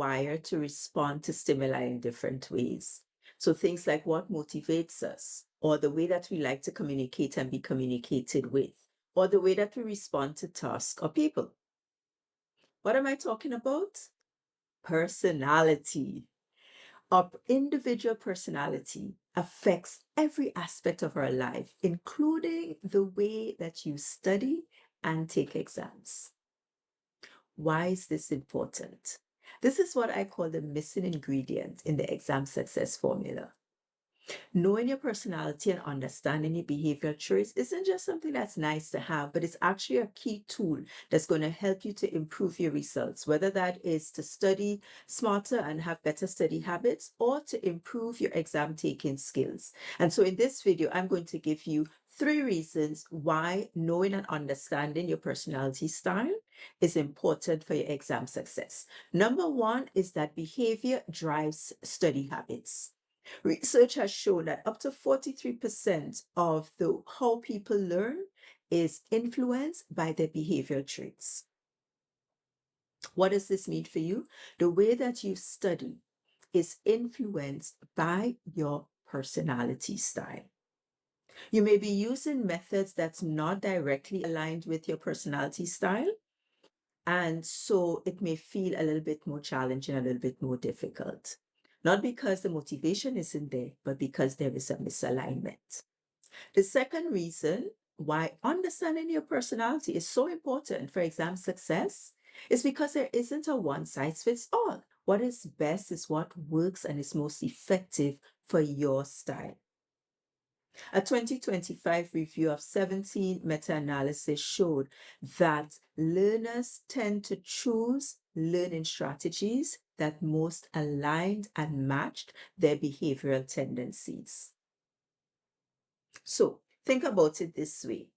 wired to respond to stimuli in different ways. So things like what motivates us, or the way that we like to communicate and be communicated with, or the way that we respond to tasks or people. What am I talking about? Personality. Our individual personality affects every aspect of our life, including the way that you study and take exams. Why is this important? This is what I call the missing ingredient in the exam success formula. Knowing your personality and understanding your behavioral traits isn't just something that's nice to have, but it's actually a key tool that's going to help you to improve your results, whether that is to study smarter and have better study habits or to improve your exam taking skills. And so in this video, I'm going to give you 3 reasons why knowing and understanding your personality style is important for your exam success. Number 1 is that behavior drives study habits. Research has shown that up to 43% of how people learn is influenced by their behavioral traits. What does this mean for you? The way that you study is influenced by your personality style. You may be using methods that's not directly aligned with your personality style, and so it may feel a little bit more challenging, a little bit more difficult. Not because the motivation isn't there, but because there is a misalignment. The second reason why understanding your personality is so important for exam success is because there isn't a one size fits all. What is best is what works and is most effective for your style. A 2025 review of 17 meta-analysis showed that learners tend to choose learning strategies that most aligned and matched their behavioral tendencies. So think about it this way.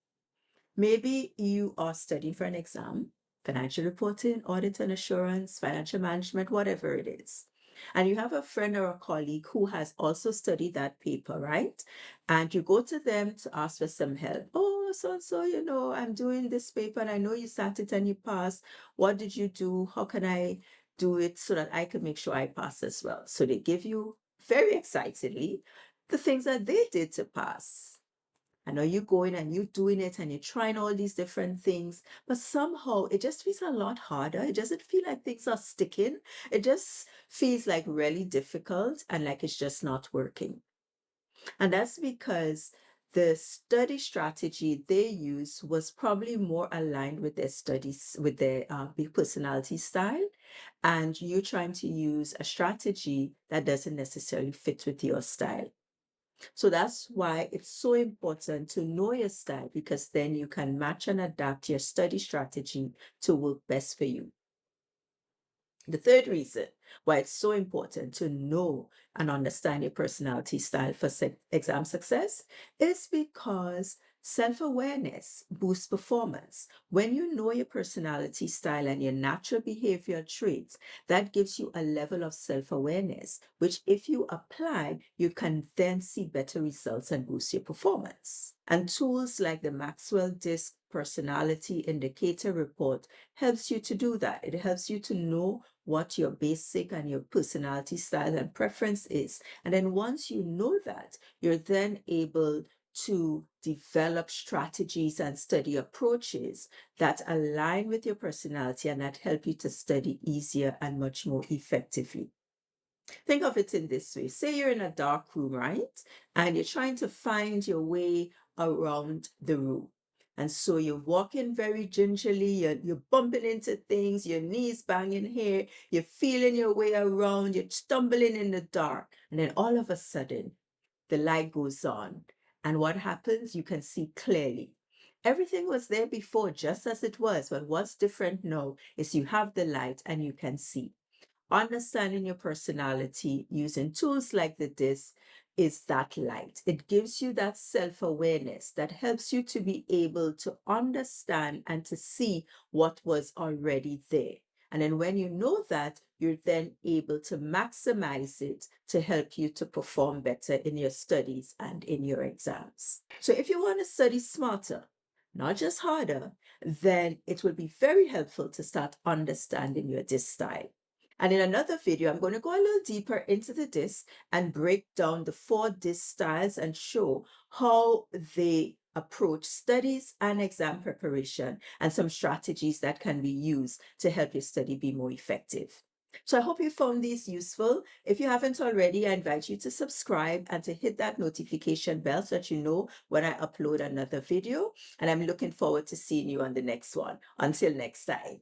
Maybe you are studying for an exam, financial reporting, audit and assurance, financial management, whatever it is. And you have a friend or a colleague who has also studied that paper, right? And you go to them to ask for some help. Oh, so, I'm doing this paper and I know you sat it and you passed. What did you do? How can I do it so that I can make sure I pass as well? So they give you very excitedly the things that they did to pass. I know you're going and you're doing it and you're trying all these different things, but somehow it just feels a lot harder. It doesn't feel like things are sticking. It just feels like really difficult and like it's just not working. And that's because the study strategy they used was probably more aligned with their studies, with their personality style. And you're trying to use a strategy that doesn't necessarily fit with your style. So that's why it's so important to know your style, because then you can match and adapt your study strategy to work best for you. The third reason why it's so important to know and understand your personality style for exam success is because self-awareness boosts performance. When you know your personality style and your natural behavioral traits, that gives you a level of self-awareness, which if you apply, you can then see better results and boost your performance. And tools like the Maxwell Disc Personality Indicator Report helps you to do that. It helps you to know what your basic and your personality style and preference is. And then once you know that, you're then able to develop strategies and study approaches that align with your personality and that help you to study easier and much more effectively. Think of it in this way. Say you're in a dark room, right? And you're trying to find your way around the room. And so you're walking very gingerly, you're bumping into things, your knees banging here, you're feeling your way around, you're stumbling in the dark. And then all of a sudden, the light goes on. And what happens? You can see clearly. Everything was there before, just as it was. But what's different now is you have the light and you can see. Understanding your personality using tools like the DISC is that light. It gives you that self-awareness that helps you to be able to understand and to see what was already there. And then when you know that, you're then able to maximize it to help you to perform better in your studies and in your exams. So if you want to study smarter, not just harder, then it will be very helpful to start understanding your DISC style. And in another video, I'm going to go a little deeper into the DISC and break down the 4 DISC styles and show how they approach studies and exam preparation and some strategies that can be used to help your study be more effective. So I hope you found these useful. If you haven't already, I invite you to subscribe and to hit that notification bell so that you know when I upload another video. And I'm looking forward to seeing you on the next one. Until next time.